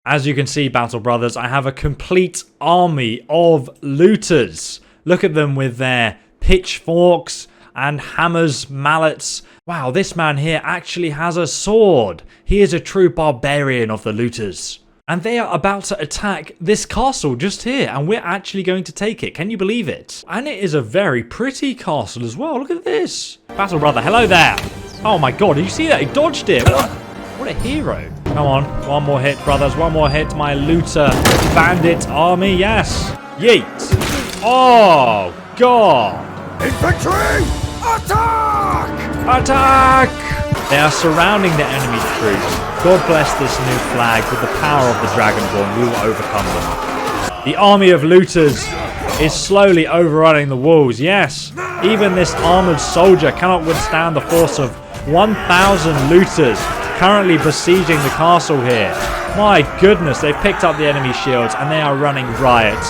As you can see, Battle Brothers, I have a complete army of looters. Look at them with their pitchforks and hammers, mallets. Wow, this man here actually has a sword. He is a true barbarian of the looters. And they are about to attack this castle just here, and we're actually going to take it. Can you believe it? And it is a very pretty castle as well. Look at this. Battle Brother, hello there. Oh my god, did you see that? He dodged it. What a hero. Come on, one more hit, brothers. One more hit. My looter bandit army, yes. Yeet. Oh, god. Infantry, attack! Attack! They are surrounding the enemy troops. God bless this new flag. With the power of the Dragonborn, we will overcome them. The army of looters is slowly overrunning the walls. Yes, even this armored soldier cannot withstand the force of 1,000 looters currently besieging the castle here. My goodness, they've picked up the enemy shields and they are running riot.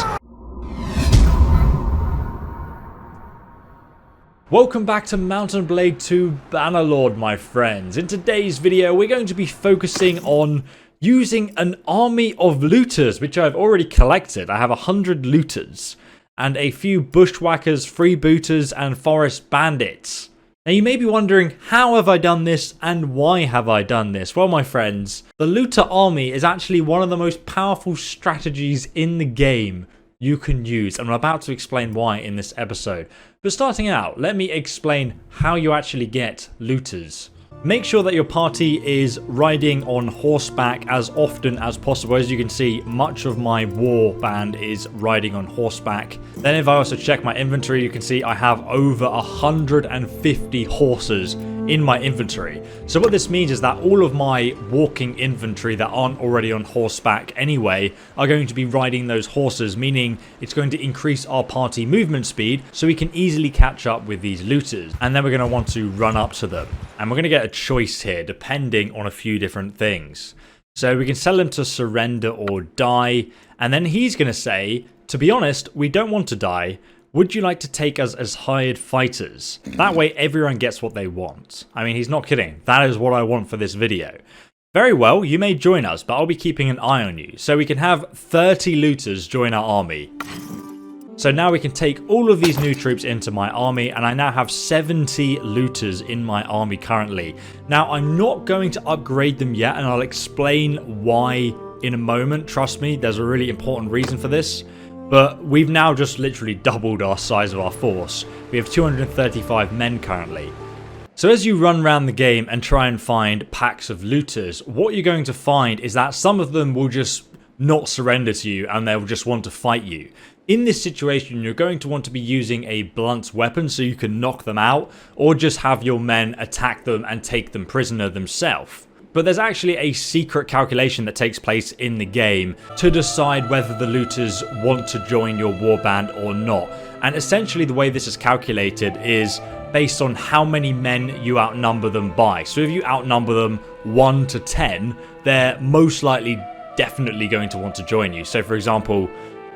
Welcome back to Mount & Blade 2 Bannerlord, my friends. In today's video, we're going to be focusing on using an army of looters, which I've already collected. I have 100 looters and a few bushwhackers, freebooters, and forest bandits. Now you may be wondering, how have I done this and why have I done this? Well, my friends, the looter army is actually one of the most powerful strategies in the game you can use, and I'm about to explain why in this episode. But starting out, let me explain how you actually get looters. Make sure that your party is riding on horseback as often as possible. As you can see, much of my war band is riding on horseback. Then if I also check my inventory, you can see I have over 150 horses in my inventory. So what this means is that all of my walking infantry that aren't already on horseback anyway are going to be riding those horses, meaning it's going to increase our party movement speed so we can easily catch up with these looters. And then we're going to want to run up to them. And we're going to get a choice here depending on a few different things. So we can tell him to surrender or die. And then he's going to say, to be honest, we don't want to die. Would you like to take us as hired fighters? That way everyone gets what they want. I mean, he's not kidding. That is what I want for this video. Very well, you may join us, but I'll be keeping an eye on you. So we can have 30 looters join our army. So now we can take all of these new troops into my army, and I now have 70 looters in my army currently. Now, I'm not going to upgrade them yet, and I'll explain why in a moment. Trust me, there's a really important reason for this. But we've now just literally doubled our size of our force. We have 235 men currently. So as you run around the game and try and find packs of looters, what you're going to find is that some of them will just not surrender to you and they'll just want to fight you. In this situation, you're going to want to be using a blunt weapon so you can knock them out, or just have your men attack them and take them prisoner themselves. But there's actually a secret calculation that takes place in the game to decide whether the looters want to join your warband or not. And essentially the way this is calculated is based on how many men you outnumber them by. So if you outnumber them 1 to 10, they're most likely definitely going to want to join you. So for example,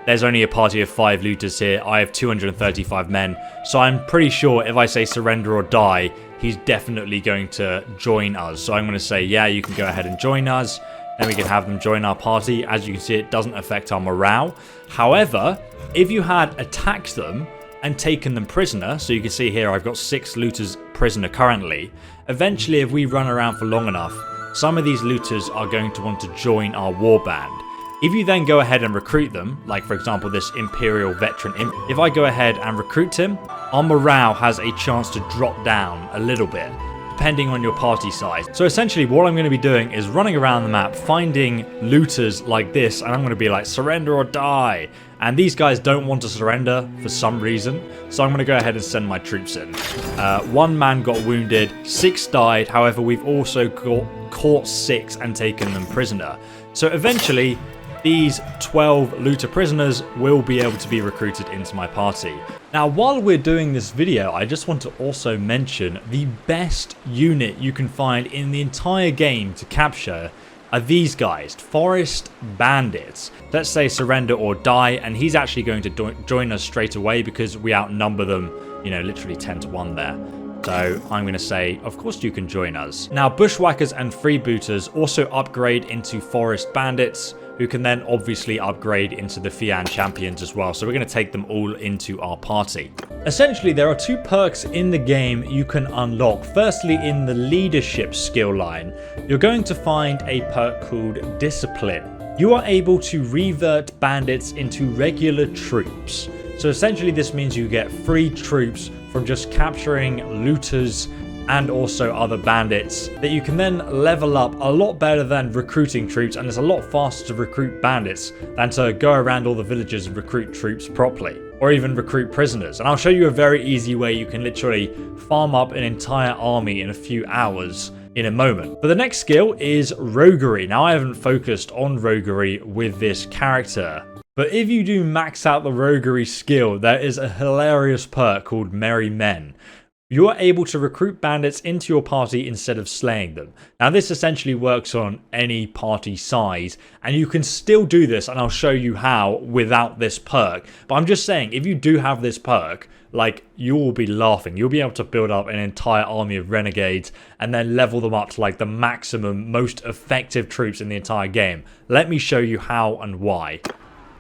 there's only a party of 5 looters here. I have 235 men. So I'm pretty sure if I say surrender or die, he's definitely going to join us. So I'm going to say, yeah, you can go ahead and join us. Then we can have them join our party. As you can see, it doesn't affect our morale. However, if you had attacked them and taken them prisoner, so you can see here I've got 6 looters prisoner currently. Eventually, if we run around for long enough, some of these looters are going to want to join our warband. If you then go ahead and recruit them, like for example this Imperial Veteran Imp, if I go ahead and recruit him, our morale has a chance to drop down a little bit, depending on your party size. So essentially what I'm going to be doing is running around the map, finding looters like this, and I'm going to be like, surrender or die. And these guys don't want to surrender for some reason, so I'm going to go ahead and send my troops in. 1 man got wounded, 6 died, however we've also caught 6 and taken them prisoner. So eventually, these 12 looter prisoners will be able to be recruited into my party. Now, while we're doing this video, I just want to also mention the best unit you can find in the entire game to capture are these guys, Forest Bandits. Let's say surrender or die, and he's actually going to join us straight away because we outnumber them, you know, literally 10 to 1 there. So I'm going to say, of course you can join us. Now, Bushwhackers and Freebooters also upgrade into Forest Bandits, who can then obviously upgrade into the Fian champions as well. So we're going to take them all into our party. Essentially, there are 2 perks in the game you can unlock. Firstly, in the leadership skill line, you're going to find a perk called Discipline. You are able to revert bandits into regular troops. So essentially this means you get free troops from just capturing looters and also other bandits that you can then level up a lot better than recruiting troops, and it's a lot faster to recruit bandits than to go around all the villages and recruit troops properly, or even recruit prisoners. And I'll show you a very easy way you can literally farm up an entire army in a few hours in a moment. But the next skill is Roguery. Now I haven't focused on Roguery with this character, but if you do max out the Roguery skill, there is a hilarious perk called Merry Men. You are able to recruit bandits into your party instead of slaying them. Now this essentially works on any party size, and you can still do this, and I'll show you how without this perk. But I'm just saying, if you do have this perk, like, you will be laughing. You'll be able to build up an entire army of renegades and then level them up to like the maximum, most effective troops in the entire game. Let me show you how and why.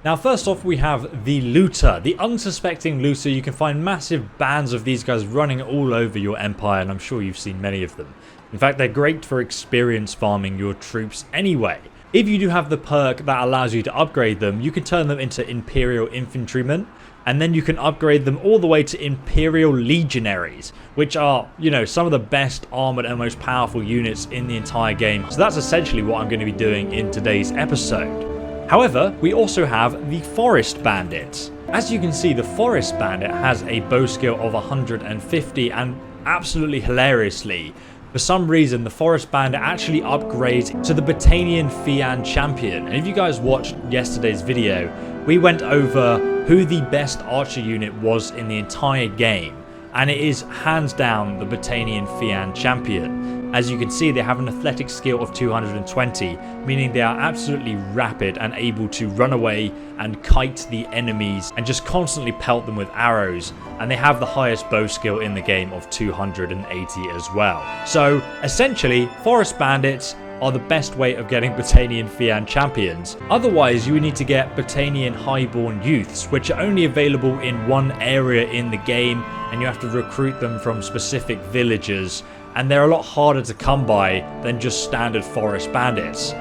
Now first off, we have the Looter. The unsuspecting Looter. You can find massive bands of these guys running all over your empire, and I'm sure you've seen many of them. In fact, they're great for experience farming your troops anyway. If you do have the perk that allows you to upgrade them, you can turn them into Imperial Infantrymen, and then you can upgrade them all the way to Imperial Legionaries, which are, you know, some of the best armored and most powerful units in the entire game. So that's essentially what I'm going to be doing in today's episode. However, we also have the Forest Bandit. As you can see, the Forest Bandit has a bow skill of 150, and absolutely hilariously, for some reason, the Forest Bandit actually upgrades to the Battanian Fian champion. And if you guys watched yesterday's video, we went over who the best archer unit was in the entire game, and it is hands down the Battanian Fian champion. As you can see, they have an athletic skill of 220, meaning they are absolutely rapid and able to run away and kite the enemies and just constantly pelt them with arrows. And they have the highest bow skill in the game of 280 as well. So essentially, Forest Bandits are the best way of getting Battanian Fian champions. Otherwise, you would need to get Battanian Highborn Youths, which are only available in one area in the game, and you have to recruit them from specific villages, and they're a lot harder to come by than just standard Forest Bandits.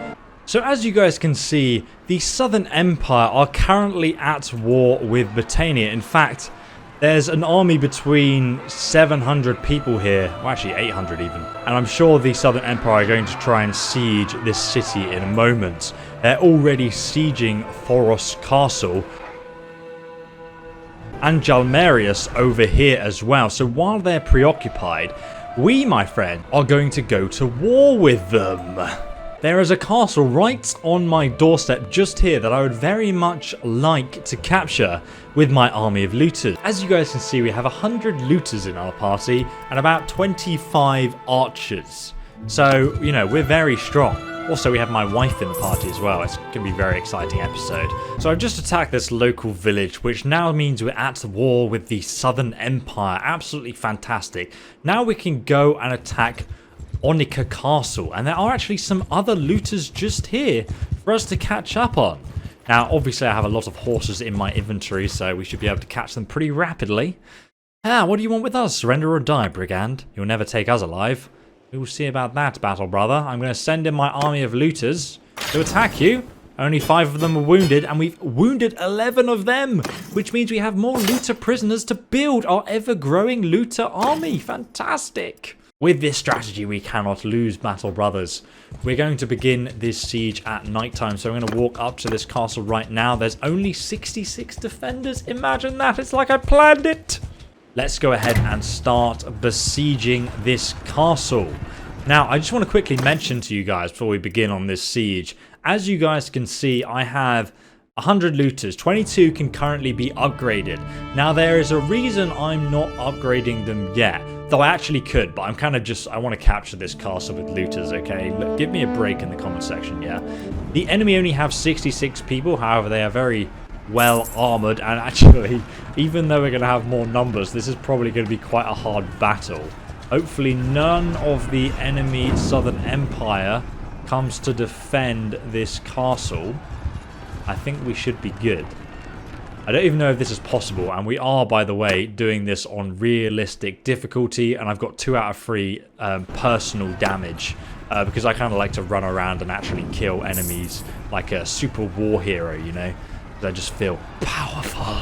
So as you guys can see, the Southern Empire are currently at war with Battania. In fact, there's an army between 700 people here, well actually 800 even, and I'm sure the Southern Empire are going to try and siege this city in a moment. They're already sieging Thoros Castle, and Jalmarius over here as well. So while they're preoccupied, we, my friend, are going to go to war with them. There is a castle right on my doorstep just here that I would very much like to capture with my army of looters. As you guys can see, we have 100 looters in our party and about 25 archers. So, you know, we're very strong. Also, we have my wife in the party as well. It's going to be a very exciting episode. So I've just attacked this local village, which now means we're at war with the Southern Empire. Absolutely fantastic. Now we can go and attack Onika Castle. And there are actually some other looters just here for us to catch up on. Now, obviously, I have a lot of horses in my inventory, so we should be able to catch them pretty rapidly. Ah, what do you want with us? Surrender or die, brigand. You'll never take us alive. We will see about that, battle brother. I'm going to send in my army of looters to attack you. Only 5 of them are wounded, and we've wounded 11 of them, which means we have more looter prisoners to build our ever-growing looter army. Fantastic. With this strategy, we cannot lose, battle brothers. We're going to begin this siege at nighttime, so I'm going to walk up to this castle right now. There's only 66 defenders. Imagine that. It's like I planned it. Let's go ahead and start besieging this castle. Now, I just want to quickly mention to you guys before we begin on this siege. As you guys can see, I have 100 looters. 22 can currently be upgraded. Now, there is a reason I'm not upgrading them yet. Though I actually could, but I'm kind of just, I want to capture this castle with looters, okay? Look, give me a break in the comment section, yeah? The enemy only have 66 people, however, they are very well armored, and actually, even though we're going to have more numbers, this is probably going to be quite a hard battle. Hopefully none of the enemy Southern Empire comes to defend this castle. I think we should be good. I don't even know if this is possible, and we are, by the way, doing this on realistic difficulty, and I've got 2 out of 3 personal damage, because I kind of like to run around and actually kill enemies like a super war hero, you know? I just feel powerful.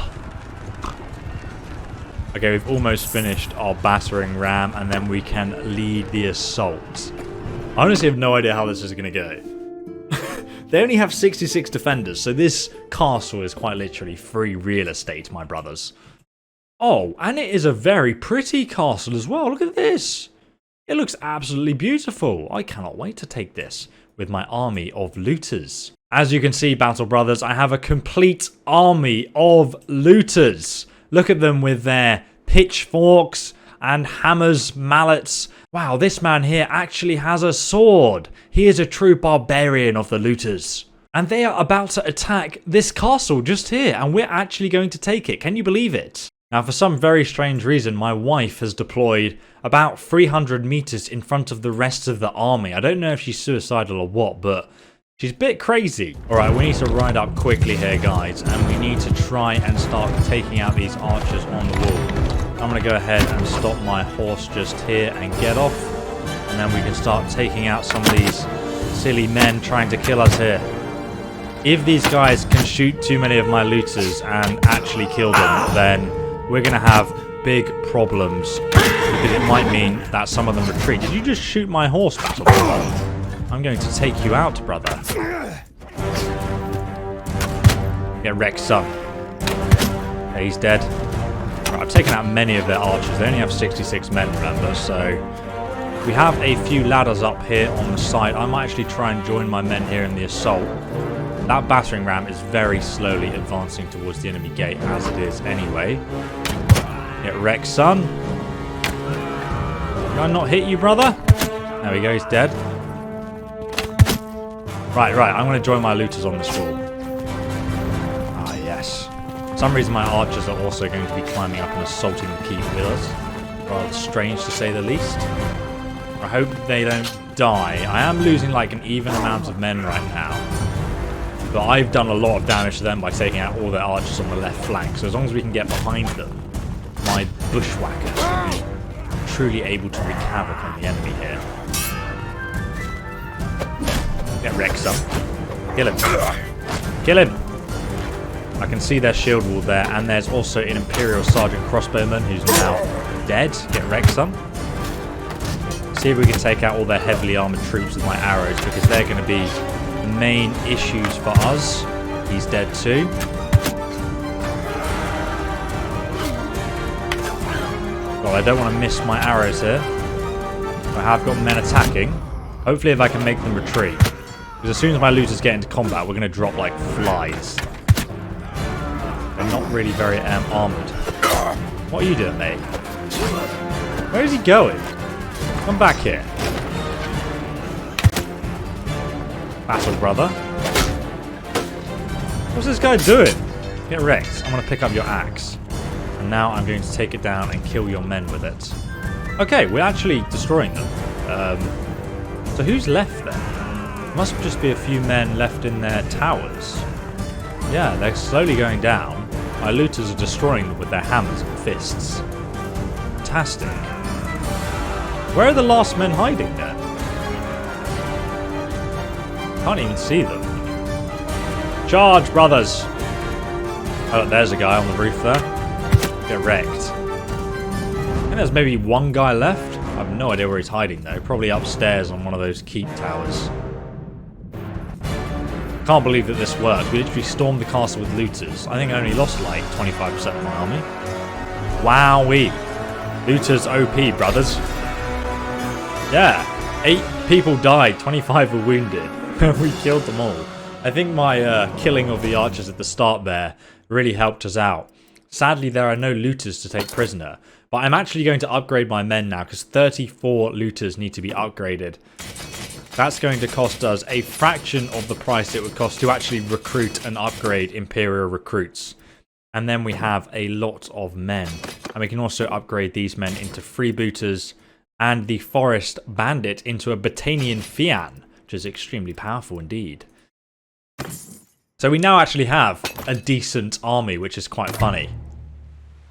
Okay, we've almost finished our battering ram, and then we can lead the assault. I honestly have no idea how this is going to go. They only have 66 defenders, so this castle is quite literally free real estate, my brothers. Oh, and it is a very pretty castle as well. Look at this. It looks absolutely beautiful. I cannot wait to take this with my army of looters. As you can see, Battle Brothers, I have a complete army of looters. Look at them with their pitchforks and hammers, mallets. Wow, this man here actually has a sword. He is a true barbarian of the looters. And they are about to attack this castle just here, and we're actually going to take it. Can you believe it? Now, for some very strange reason, my wife has deployed about 300 meters in front of the rest of the army. I don't know if she's suicidal or what, but she's a bit crazy. Alright, we need to ride up quickly here, guys, and we need to try and start taking out these archers on the wall. I'm going to go ahead and stop my horse just here and get off, and then we can start taking out some of these silly men trying to kill us here. If these guys can shoot too many of my looters and actually kill them, then we're going to have big problems, because it might mean that some of them retreat. Did you just shoot my horse, Battle Brother? I'm going to take you out, brother. Get wrecked, son. Okay, he's dead. Right, I've taken out many of their archers. They only have 66 men, remember, so we have a few ladders up here on the side. I might actually try and join my men here in the assault. That battering ram is very slowly advancing towards the enemy gate, as it is anyway. Get wrecked, son. Did I not hit you, brother? There we go, he's dead. Right, I'm going to join my looters on this wall. Ah, yes. For some reason, my archers are also going to be climbing up and assaulting the keep with us. Rather strange, to say the least. I hope they don't die. I am losing like an even amount of men right now. But I've done a lot of damage to them by taking out all their archers on the left flank. So as long as we can get behind them, my bushwhackers will be truly able to wreak havoc on the enemy here. Get wrecked, son. Kill him. Kill him. I can see their shield wall there, and there's also an Imperial Sergeant Crossbowman who's now dead. Get wrecked, son. See if we can take out all their heavily armoured troops with my arrows, because they're going to be the main issues for us. He's dead too. Well, I don't want to miss my arrows here. I have got men attacking. Hopefully if I can make them retreat. Because as soon as my looters get into combat, we're going to drop like flies. They're not really very armoured. What are you doing, mate? Where is he going? Come back here. Battle, brother. What's this guy doing? Get wrecked. I'm going to pick up your axe. And now I'm going to take it down and kill your men with it. Okay, we're actually destroying them. So who's left then? Must just be a few men left in their towers. Yeah, they're slowly going down. My looters are destroying them with their hammers and fists. Fantastic. Where are the last men hiding then? Can't even see them. Charge, brothers! Oh, there's a guy on the roof there. Get wrecked. I think there's maybe one guy left. I have no idea where he's hiding though. Probably upstairs on one of those keep towers. Can't believe that this worked. We literally stormed the castle with looters. I think I only lost like 25% of my army. Wowee. Looters OP, brothers. Yeah. 8 people died, 25 were wounded. We killed them all. I think my killing of the archers at the start there really helped us out. Sadly, there are no looters to take prisoner. But I'm actually going to upgrade my men now because 34 looters need to be upgraded. That's going to cost us a fraction of the price it would cost to actually recruit and upgrade Imperial recruits. And then we have a lot of men. And we can also upgrade these men into freebooters and the Forest Bandit into a Battanian Fian, which is extremely powerful indeed. So we now actually have a decent army, which is quite funny.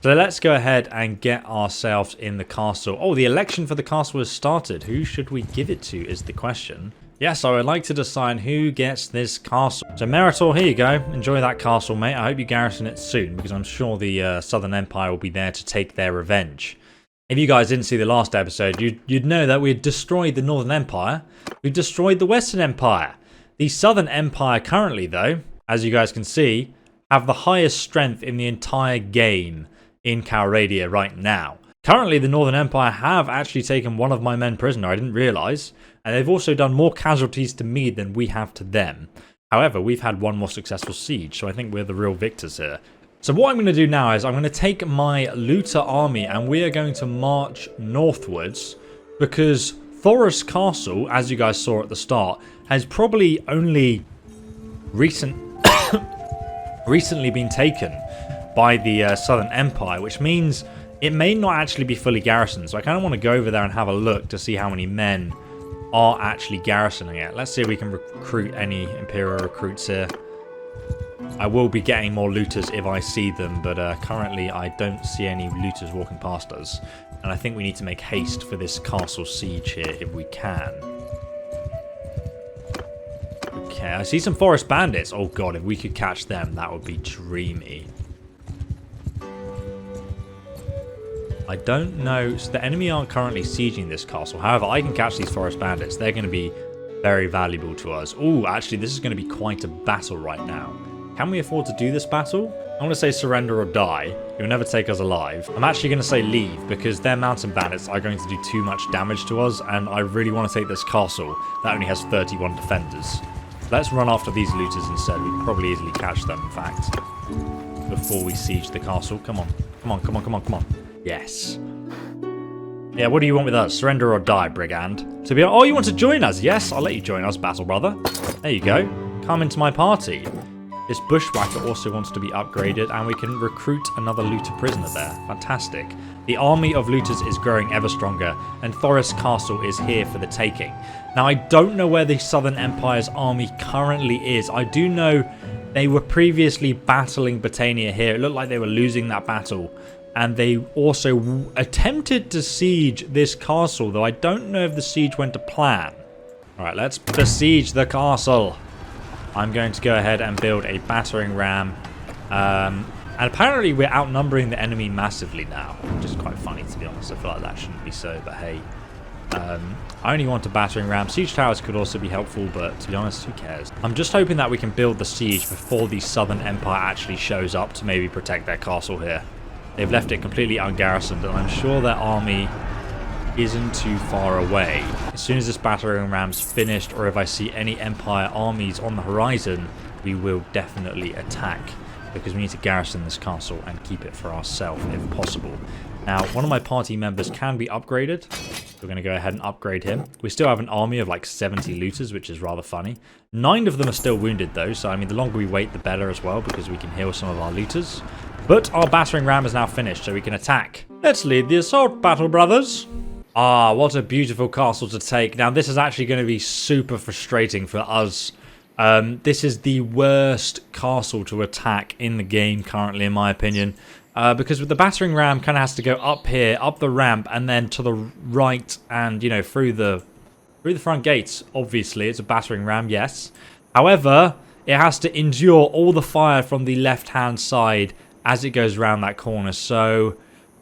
So let's go ahead and get ourselves in the castle. Oh, the election for the castle has started. Who should we give it to is the question. Yes, I would like to decide who gets this castle. So Meritor, here you go. Enjoy that castle, mate. I hope you garrison it soon, because I'm sure the Southern Empire will be there to take their revenge. If you guys didn't see the last episode, you'd know that we had destroyed the Northern Empire. We've destroyed the Western Empire. The Southern Empire currently, though, as you guys can see, have the highest strength in the entire game in Calradia right now. Currently, the Northern Empire have actually taken one of my men prisoner, I didn't realise, and they've also done more casualties to me than we have to them. However, we've had one more successful siege, so I think we're the real victors here. So what I'm going to do now is I'm going to take my looter army and we are going to march northwards, because Thoros Castle, as you guys saw at the start, has probably only recently been taken by the Southern Empire, which means it may not actually be fully garrisoned. So I kind of want to go over there and have a look to see how many men are actually garrisoning it. Let's see if we can recruit any Imperial recruits here. I will be getting more looters if I see them, but currently I don't see any looters walking past us. And I think we need to make haste for this castle siege here if we can. Okay, I see some forest bandits. Oh god, if we could catch them, that would be dreamy. I don't know. So the enemy aren't currently sieging this castle. However, I can catch these forest bandits. They're going to be very valuable to us. Oh, actually, this is going to be quite a battle right now. Can we afford to do this battle? I'm going to say surrender or die. You'll never take us alive. I'm actually going to say leave, because their mountain bandits are going to do too much damage to us, and I really want to take this castle that only has 31 defenders. Let's run after these looters instead. We can probably easily catch them, in fact, before we siege the castle. Come on. Come on, come on, come on, come on. Yes. Yeah, what do you want with us? Surrender or die, brigand? To be honest, oh, you want to join us? Yes, I'll let you join us, battle brother. There you go. Come into my party. This bushwhacker also wants to be upgraded, and we can recruit another looter prisoner there. Fantastic. The army of looters is growing ever stronger, and Thoros Castle is here for the taking. Now, I don't know where the Southern Empire's army currently is. I do know they were previously battling Britannia here. It looked like they were losing that battle. And they also attempted to siege this castle, though I don't know if the siege went to plan. Alright, let's besiege the castle. I'm going to go ahead and build a battering ram. And apparently we're outnumbering the enemy massively now, which is quite funny, to be honest. I feel like that shouldn't be so, but hey. I only want a battering ram. Siege towers could also be helpful, but to be honest, who cares? I'm just hoping that we can build the siege before the Southern Empire actually shows up to maybe protect their castle here. They've left it completely ungarrisoned, and I'm sure their army isn't too far away. As soon as this battering ram's finished, or if I see any Empire armies on the horizon, we will definitely attack, because we need to garrison this castle and keep it for ourselves if possible. Now, one of my party members can be upgraded. We're going to go ahead and upgrade him. We still have an army of like 70 looters, which is rather funny. 9 of them are still wounded though, so I mean the longer we wait the better as well, because we can heal some of our looters. But our battering ram is now finished, so we can attack. Let's lead the assault, battle brothers. Ah, what a beautiful castle to take. Now, this is actually going to be super frustrating for us. This is the worst castle to attack in the game currently, in my opinion. Because with the battering ram, kind of has to go up here, up the ramp, and then to the right, and, you know, through the front gates. Obviously, it's a battering ram, yes. However, it has to endure all the fire from the left-hand side as it goes around that corner, so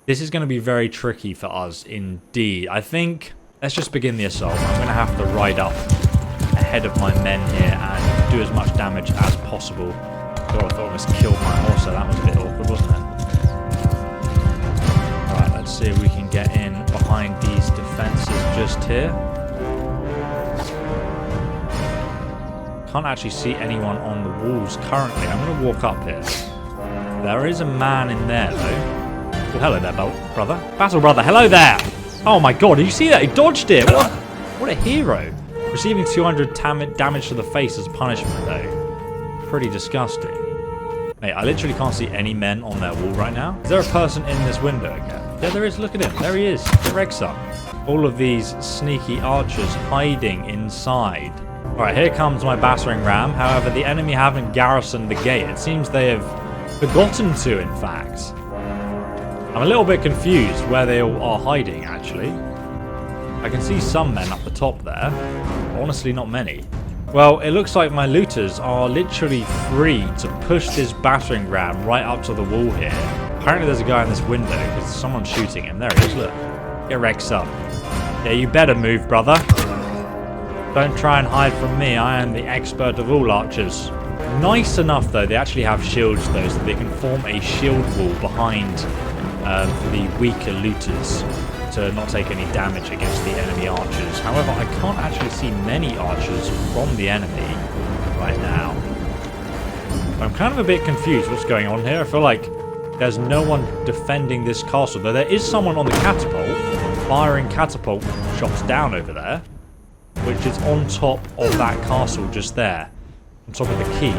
this is going to be very tricky for us indeed. I think, let's just begin the assault. I'm going to have to ride up ahead of my men here and do as much damage as possible. God, I thought I almost killed my horse, so that was a bit awkward, wasn't it? Alright, let's see if we can get in behind these defences just here. Can't actually see anyone on the walls currently. I'm going to walk up here. There is a man in there, though. Well, hello there, brother. Battle brother, hello there! Oh my god, did you see that? He dodged it! What a hero! Receiving 200 damage to the face as punishment, though. Pretty disgusting. Mate, I literally can't see any men on their wall right now. Is there a person in this window again? Yeah, there is. Look at him. There he is. The Rexar. All of these sneaky archers hiding inside Alright, here comes my battering ram. However, the enemy haven't garrisoned the gate. It seems they have forgotten to, in fact. I'm a little bit confused where they all are hiding, actually. I can see some men up the top there. Honestly, not many. Well, it looks like my looters are literally free to push this battering ram right up to the wall here. Apparently there's a guy in this window because someone's shooting him. There he is, look. Get Rex up. Yeah, you better move, brother. Don't try and hide from me. I am the expert of all archers. Nice enough, though, they actually have shields, though, so they can form a shield wall behind the weaker looters to not take any damage against the enemy archers. However, I can't actually see many archers from the enemy right now. I'm kind of a bit confused what's going on here. I feel like there's no one defending this castle, though there is someone on the catapult firing catapult shots down over there, which is on top of that castle just there, on top of the keep.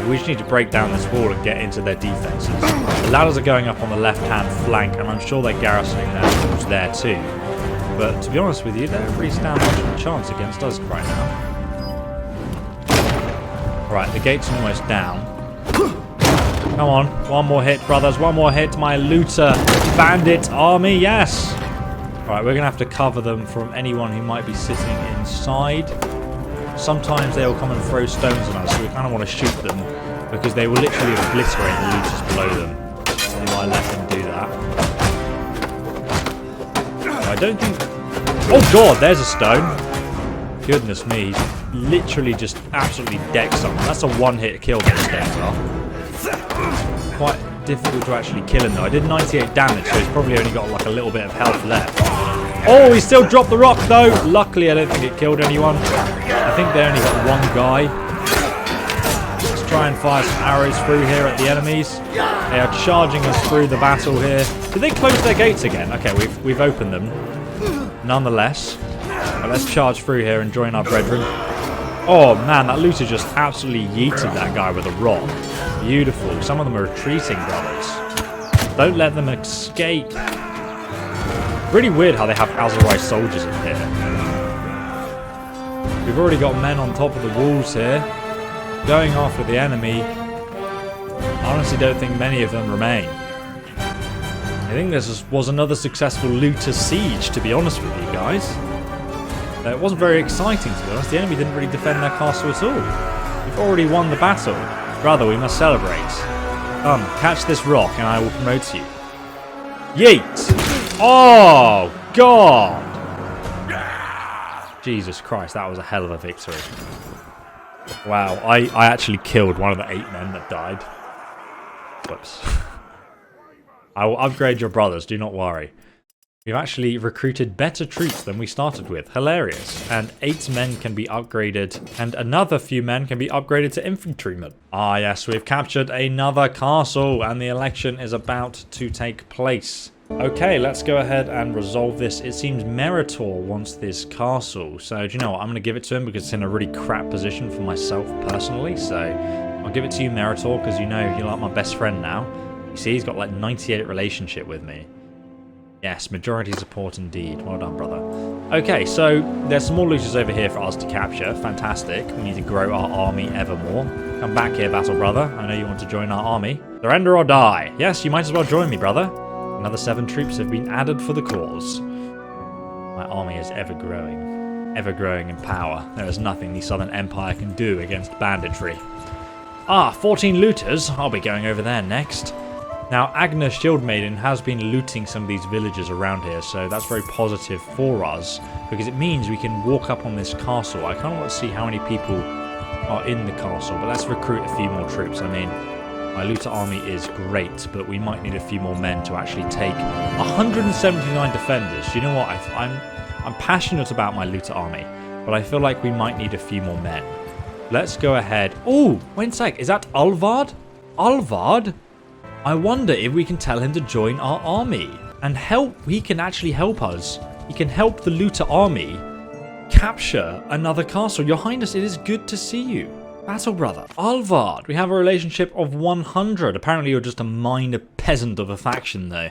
We just need to break down this wall and get into their defences. The ladders are going up on the left-hand flank, and I'm sure they're garrisoning their walls there too. But to be honest with you, they don't really stand much of a chance against us right now. Right, the gate's almost down. Come on, one more hit, brothers, one more hit. My looter bandit army, yes! Right, we're going to have to cover them from anyone who might be sitting inside. Sometimes they'll come and throw stones on us, so we kind of want to shoot them because they will literally obliterate the looters below them if I let them do that. I don't think... Oh god, there's a stone. Goodness me, he's literally just absolutely decked someone. That's a one-hit kill against Dentar. Quite difficult to actually kill him though. I did 98 damage, so he's probably only got like a little bit of health left. Oh, he still dropped the rock though. Luckily, I don't think it killed anyone. I think they only got one guy. Let's try and fire some arrows through here at the enemies. They are charging us through the battle here. Did they close their gates again? Okay, we've opened them. Nonetheless, but let's charge through here and join our brethren. Oh man, that looter just absolutely yeeted that guy with a rock. Beautiful. Some of them are retreating, brothers. Don't let them escape. Really weird how they have Azerai soldiers in here. We've already got men on top of the walls here, going after the enemy. I honestly don't think many of them remain. I think this was another successful looter siege, to be honest with you guys. It wasn't very exciting, to be honest. The enemy didn't really defend their castle at all. We've already won the battle. Brother, we must celebrate. Come, catch this rock and I will promote you. Yeet! Oh, God! Jesus Christ, that was a hell of a victory. Wow, I actually killed one of the 8 men that died. Whoops. I will upgrade your brothers, do not worry. We've actually recruited better troops than we started with. Hilarious. And 8 men can be upgraded, and another few men can be upgraded to infantrymen. Ah yes, we've captured another castle, and the election is about to take place. Okay, let's go ahead and resolve this. It seems Meritor wants this castle, so do you know what? I'm going to give it to him because it's in a really crap position for myself personally, so I'll give it to you, Meritor, because you know you're like my best friend now. You see, he's got like 98 relationship with me. Yes, majority support indeed. Well done, brother. Okay, so there's some more looters over here for us to capture. Fantastic. We need to grow our army ever more. Come back here, battle brother. I know you want to join our army. Surrender or die. Yes, you might as well join me, brother. Another 7 troops have been added for the cause. My army is ever growing in power. There is nothing the Southern Empire can do against banditry. Ah, 14 looters. I'll be going over there next. Now, Agnes Shieldmaiden has been looting some of these villages around here, so that's very positive for us, because it means we can walk up on this castle. I kind of want to see how many people are in the castle, but let's recruit a few more troops. I mean, my looter army is great, but we might need a few more men to actually take 179 defenders. Do you know what? I'm passionate about my looter army, but I feel like we might need a few more men. Let's go ahead. Oh, wait a sec. Is that Alvard? Alvard? I wonder if we can tell him to join our army and help. He can actually help us. He can help the looter army capture another castle. Your Highness, it is good to see you. Battle brother. Alvard, we have a relationship of 100. Apparently you're just a minor peasant of a faction though.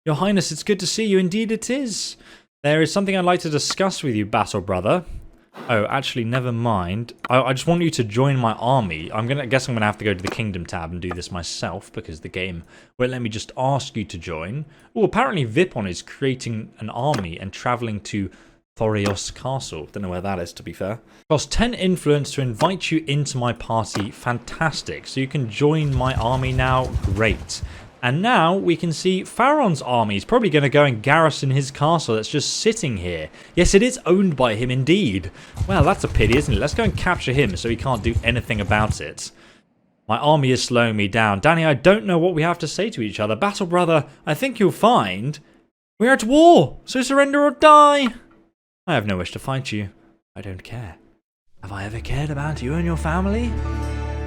Your Highness, it's good to see you. Indeed it is. There is something I'd like to discuss with you, battle brother. Oh, actually, never mind. I just want you to join my army. I guess I'm gonna have to go to the Kingdom tab and do this myself because the game won't let me just ask you to join. Oh, apparently Vipon is creating an army and traveling to Thorios Castle. Don't know where that is, to be fair. Cost 10 influence to invite you into my party. Fantastic. So you can join my army now. Great. And now we can see Pharaon's army. He's probably going to go and garrison his castle that's just sitting here. Yes, it is owned by him indeed. Well, that's a pity, isn't it? Let's go and capture him so he can't do anything about it. My army is slowing me down. Danny, I don't know what we have to say to each other. Battle brother, I think you'll find we're at war, so surrender or die. I have no wish to fight you. I don't care. Have I ever cared about you and your family?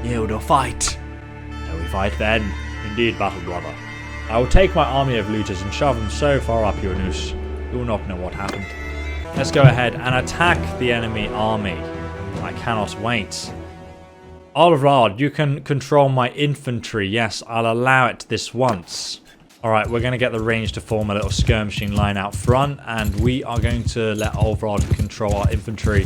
Yield or fight? So we fight then. Indeed, battle brother. I will take my army of looters and shove them so far up your noose, you will not know what happened. Let's go ahead and attack the enemy army. I cannot wait. Bannerlord, you can control my infantry. Yes, I'll allow it this once. Alright, we're going to get the range to form a little skirmishing line out front, and we are going to let Bannerlord control our infantry.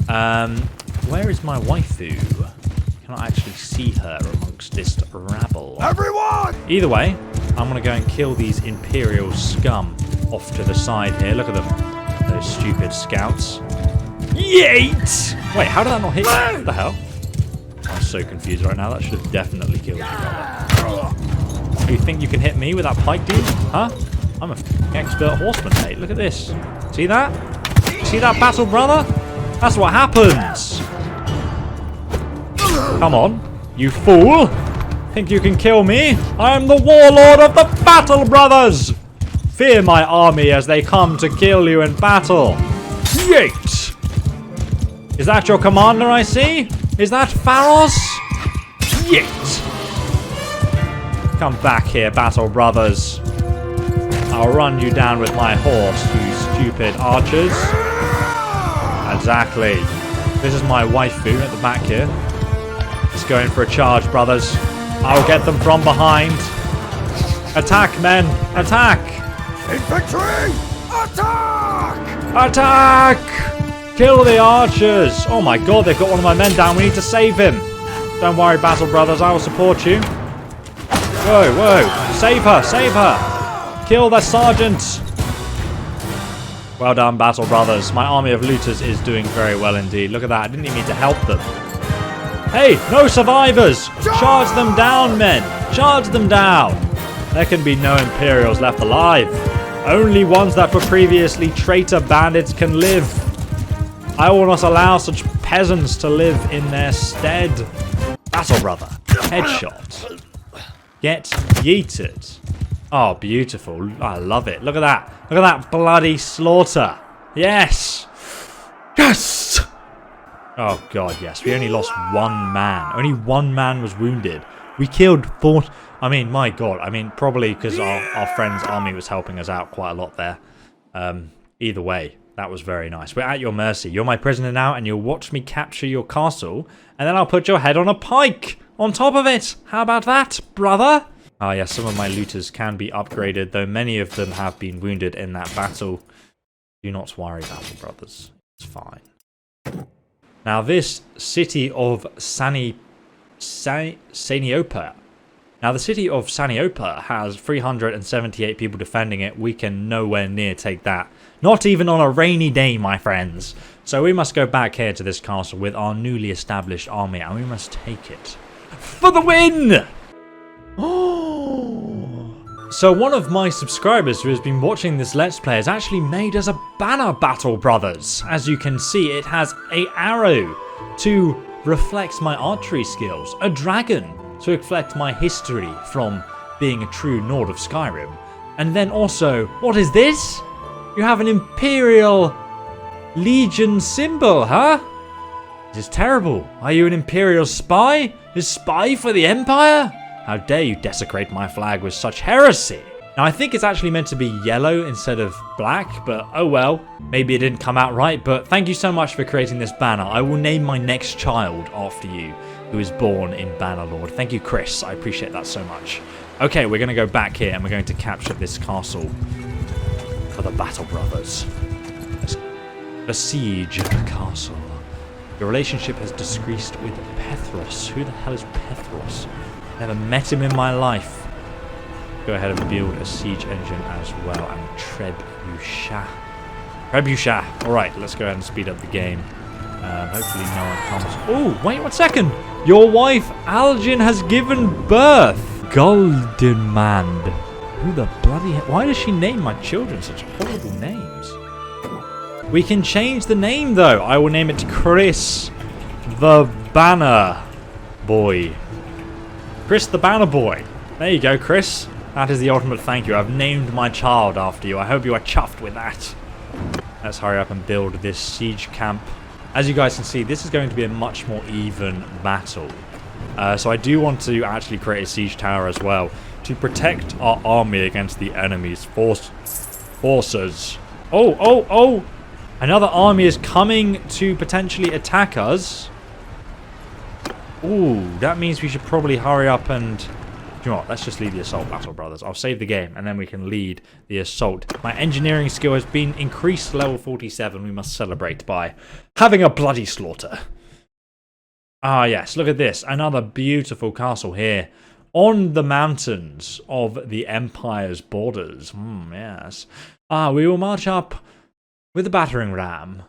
Where is my waifu? I cannot actually see her amongst this rabble. Everyone! Either way, I'm going to go and kill these Imperial scum off to the side here. Look at them. Those stupid scouts. Yeet! Wait, how did that not hit you? What the hell? I'm so confused right now. That should have definitely killed you, brother. You think you can hit me with that pike, dude? Huh? I'm an expert horseman, mate. Look at this. See that? See that, battle brother? That's what happens. Come on, you fool! Think you can kill me? I am the warlord of the Battle Brothers! Fear my army as they come to kill you in battle. Yeet! Is that your commander I see? Is that Pharos? Yeet! Come back here, Battle Brothers. I'll run you down with my horse, you stupid archers. Exactly. This is my waifu at the back here. Let's go in for a charge, brothers. I'll get them from behind. Attack, men! Attack! Infantry! Attack! Attack! Kill the archers! Oh my god, they've got one of my men down. We need to save him. Don't worry, Battle Brothers. I will support you. Whoa, whoa. Save her! Save her! Kill the sergeant! Well done, Battle Brothers. My army of looters is doing very well indeed. Look at that. I didn't even need to help them. Hey, no survivors! Charge them down, men! Charge them down! There can be no Imperials left alive. Only ones that were previously traitor bandits can live. I will not allow such peasants to live in their stead. Battle brother. Headshot. Get yeeted. Oh, beautiful. I love it. Look at that. Look at that bloody slaughter. Yes! Yes! Oh god, yes. We only lost one man. Only one man was wounded. We killed 4... I mean, my god. I mean, probably because our friend's army was helping us out quite a lot there. Either way, that was very nice. We're at your mercy. You're my prisoner now, and you'll watch me capture your castle, and then I'll put your head on a pike on top of it. How about that, brother? Ah, yes, some of my looters can be upgraded, though many of them have been wounded in that battle. Do not worry, Battle Brothers. It's fine. Now, this city of Saniopa. Now, the city of Saniopa has 378 people defending it. We can nowhere near take that. Not even on a rainy day, my friends. So we must go back here to this castle with our newly established army, and we must take it. For the win! So one of my subscribers who has been watching this Let's Play has actually made us a banner, Battle Brothers. As you can see, it has an arrow to reflect my archery skills, a dragon to reflect my history from being a true Nord of Skyrim, and then also, what is this? You have an Imperial Legion symbol, huh? This is terrible. Are you an Imperial spy? A spy for the Empire? How dare you desecrate my flag with such heresy? Now, I think it's actually meant to be yellow instead of black, but oh well. Maybe it didn't come out right, but thank you so much for creating this banner. I will name my next child after you, who is born in Bannerlord. Thank you, Chris. I appreciate that so much. Okay, we're going to go back here, and we're going to capture this castle for the Battle Brothers. The siege of the castle. Your relationship has decreased with Petros. Who the hell is Petros? Never met him in my life. Go ahead and build a siege engine as well. And Trebuchet. Trebuchet. Alright, let's go ahead and speed up the game. Hopefully no one comes. Oh, wait 1 second. Your wife, Algin, has given birth. Goldenmand. Who the bloody hell? Why does she name my children such horrible names? We can change the name, though. I will name it Chris the Banner Boy. Chris the Banner Boy. There you go, Chris. That is the ultimate thank you. I've named my child after you. I hope you are chuffed with that. Let's hurry up and build this siege camp. As you guys can see, this is going to be a much more even battle. So I do want to actually create a siege tower as well to protect our army against the enemy's forces. Oh! Another army is coming to potentially attack us. Ooh, that means we should probably hurry up and... Do you know what? Let's just lead the assault, Battle Brothers. I'll save the game, and then we can lead the assault. My engineering skill has been increased to level 47. We must celebrate by having a bloody slaughter. Ah, yes. Look at this. Another beautiful castle here on the mountains of the Empire's borders. Yes. We will march up with a battering ram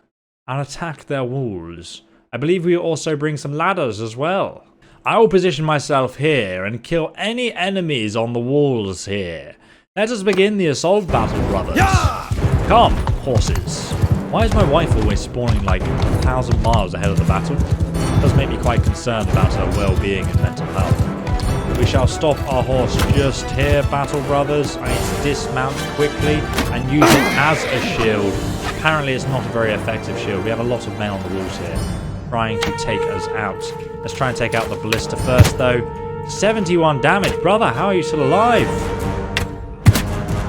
and attack their walls. I believe we will also bring some ladders as well. I will position myself here and kill any enemies on the walls here. Let us begin the assault, Battle Brothers. Yeah! Come, horses. Why is my wife always spawning like 1,000 miles ahead of the battle? It does make me quite concerned about her well-being and mental health. We shall stop our horse just here, Battle Brothers. I need to dismount quickly and use it as a shield. Apparently it's not a very effective shield. We have a lot of men on the walls here trying to take us out. Let's try and take out the ballista first, though. 71 damage. Brother, how are you still alive?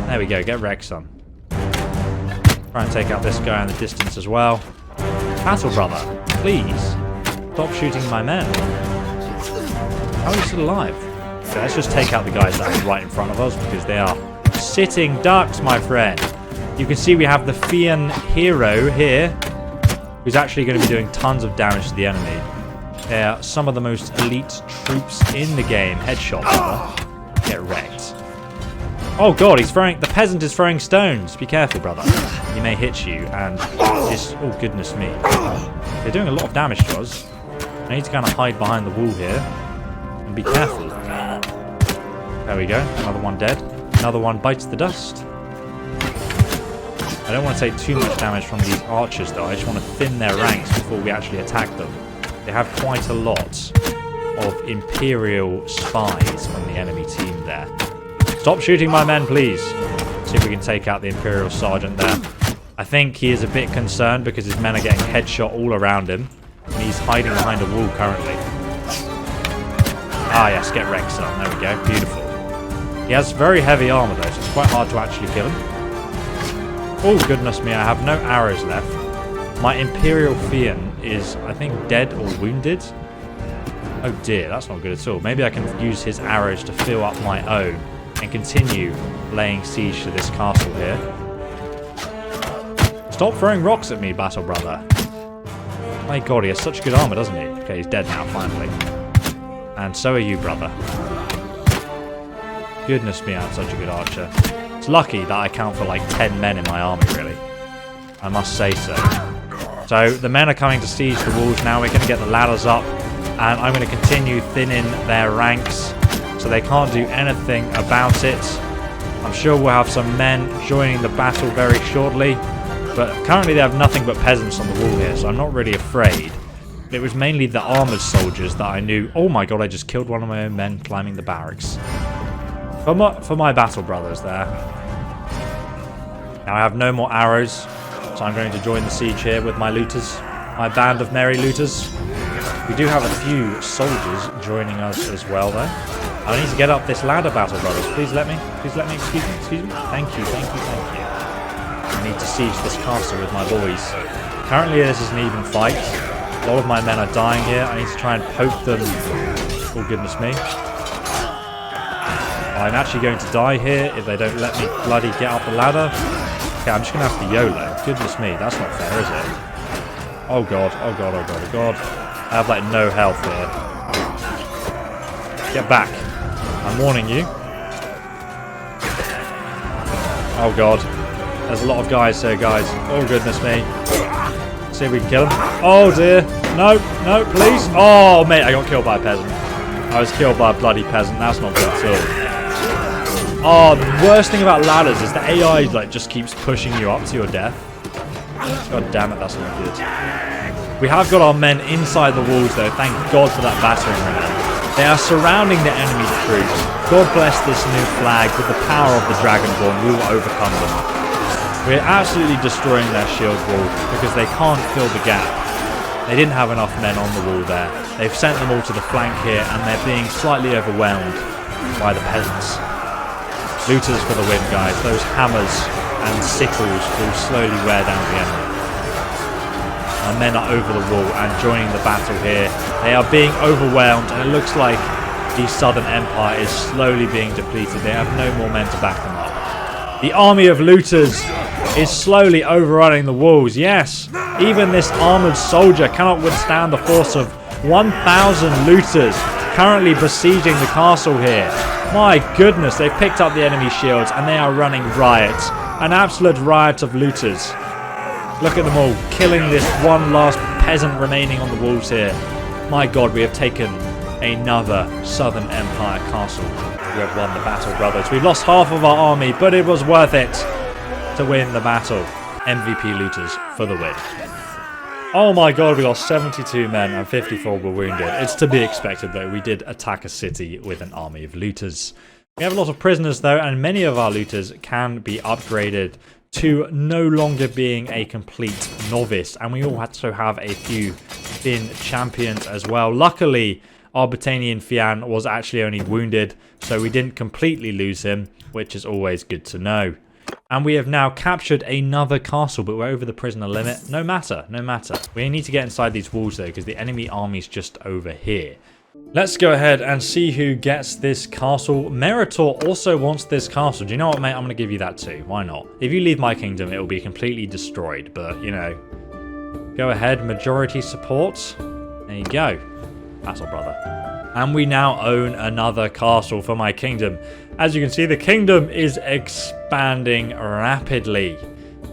There we go. Get wrecked, son. Try and take out this guy in the distance as well. Battle brother, please. Stop shooting my men. How are you still alive? Okay, let's just take out the guys that are right in front of us because they are sitting ducks, my friend. You can see we have the Fian hero here, who's actually going to be doing tons of damage to the enemy. They are some of the most elite troops in the game. Headshot, brother. Get wrecked. Oh god, the peasant is throwing stones. Be careful, brother. He may hit you and just, oh goodness me. They're doing a lot of damage to us. I need to kind of hide behind the wall here and be careful. There we go. Another one dead. Another one bites the dust. I don't want to take too much damage from these archers, though. I just want to thin their ranks before we actually attack them. They have quite a lot of Imperial spies from the enemy team there. Stop shooting my men, please. See if we can take out the Imperial Sergeant there. I think he is a bit concerned because his men are getting headshot all around him. And he's hiding behind a wall currently. Ah, yes, get wrecked, son. There we go. Beautiful. He has very heavy armor, though, so it's quite hard to actually kill him. Oh, goodness me, I have no arrows left. My Imperial Fian is, I think, dead or wounded. Oh dear, that's not good at all. Maybe I can use his arrows to fill up my own and continue laying siege to this castle here. Stop throwing rocks at me, Battle Brother. My god, he has such good armor, doesn't he? Okay, he's dead now, finally. And so are you, brother. Goodness me, I'm such a good archer. It's lucky that I count for like 10 men in my army, really. I must say so. So the men are coming to siege the walls now. We're going to get the ladders up. And I'm going to continue thinning their ranks so they can't do anything about it. I'm sure we'll have some men joining the battle very shortly. But currently they have nothing but peasants on the wall here, so I'm not really afraid. It was mainly the armoured soldiers that I knew. Oh my god, I just killed one of my own men climbing the barracks. For my battle brothers there. Now I have no more arrows, so I'm going to join the siege here with my looters. My band of merry looters. We do have a few soldiers joining us as well, though. I need to get up this ladder, battle brothers. Please let me. Please let me. Excuse me. Thank you. I need to siege this castle with my boys. Currently, this is an even fight. A lot of my men are dying here. I need to try and poke them. Oh, goodness me. I'm actually going to die here if they don't let me bloody get up the ladder. Okay, I'm just going to have to YOLO. Goodness me, that's not fair, is it? Oh god, oh god, oh god, oh god. I have like no health here. Get back. I'm warning you. Oh god. There's a lot of guys here, guys. Oh goodness me. See if we can kill him. Oh dear. No, no, please. Oh mate, I got killed by a peasant. I was killed by a bloody peasant. That's not good at all. Oh, the worst thing about ladders is the AI like just keeps pushing you up to your death. God damn it, that's not good. We have got our men inside the walls though. Thank God for that battering ram. They are surrounding the enemy troops. God bless this new flag. With the power of the Dragonborn, we will overcome them. We're absolutely destroying their shield wall because they can't fill the gap. They didn't have enough men on the wall there. They've sent them all to the flank here and they're being slightly overwhelmed by the peasants. Looters for the win, guys. Those hammers and sickles will slowly wear down the enemy. Our men are over the wall and joining the battle here. They are being overwhelmed and it looks like the Southern Empire is slowly being depleted. They have no more men to back them up. The army of looters is slowly overrunning the walls. Yes, even this armored soldier cannot withstand the force of 1,000 looters currently besieging the castle here. My goodness, they've picked up the enemy shields and they are running riot. An absolute riot of looters. Look at them all, killing this one last peasant remaining on the walls here. My god, we have taken another Southern Empire castle. We have won the battle, brothers. We've lost half of our army, but it was worth it to win the battle. MVP looters for the win. Oh my god, we lost 72 men and 54 were wounded. It's to be expected though, we did attack a city with an army of looters. We have a lot of prisoners though, and many of our looters can be upgraded to no longer being a complete novice. And we also have a few thin champions as well. Luckily, our Botanian Fian was actually only wounded, so we didn't completely lose him, which is always good to know. And we have now captured another castle, but we're over the prisoner limit. No matter, no matter. We need to get inside these walls though, because the enemy army's just over here. Let's go ahead and see who gets this castle. Meritor also wants this castle. Do you know what, mate? I'm going to give you that too. Why not? If you leave my kingdom, it will be completely destroyed. But, you know, go ahead. Majority support. There you go. Battle, brother. And we now own another castle for my kingdom. As you can see, the kingdom is expanding rapidly.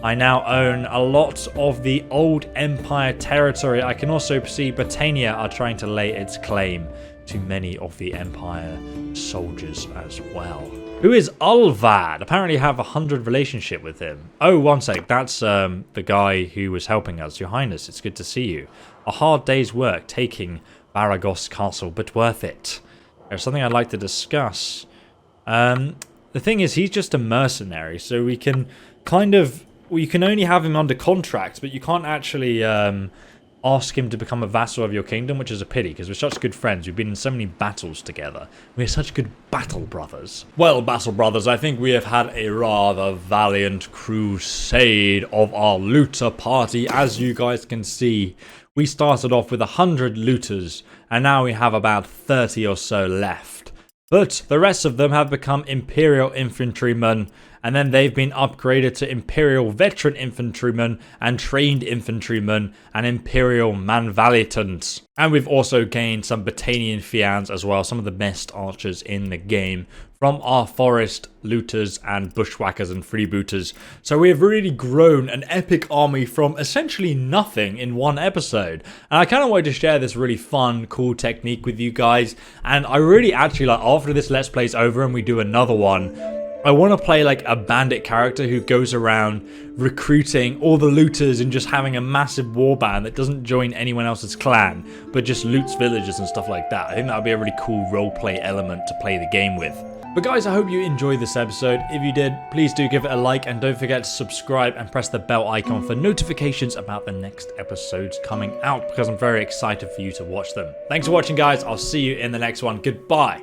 I now own a lot of the old empire territory. I can also see Britannia are trying to lay its claim to many of the empire soldiers as well. Who is Ulvad? Apparently I have 100 relationship with him. Oh, one sec. That's the guy who was helping us. Your Highness, it's good to see you. A hard day's work taking Baragos Castle, but worth it. There's something I'd like to discuss. The thing is, he's just a mercenary, so we can kind of... Well, you can only have him under contract, but you can't actually ask him to become a vassal of your kingdom, which is a pity, because we're such good friends. We've been in so many battles together. We're such good battle brothers. Well, battle brothers, I think we have had a rather valiant crusade of our looter party. As you guys can see, we started off with 100 looters, and now we have about 30 or so left. But the rest of them have become Imperial Infantrymen, and then they've been upgraded to Imperial Veteran Infantrymen and Trained Infantrymen and Imperial Manvalitants. And we've also gained some Botanian Fians as well, some of the best archers in the game from our forest looters and bushwhackers and freebooters. So we have really grown an epic army from essentially nothing in one episode. And I kind of wanted to share this really fun, cool technique with you guys. And I really actually, like, after this Let's Play's over and we do another one, I want to play like a bandit character who goes around recruiting all the looters and just having a massive warband that doesn't join anyone else's clan, but just loots villages and stuff like that. I think that would be a really cool roleplay element to play the game with. But guys, I hope you enjoyed this episode. If you did, please do give it a like and don't forget to subscribe and press the bell icon for notifications about the next episodes coming out, because I'm very excited for you to watch them. Thanks for watching, guys. I'll see you in the next one. Goodbye.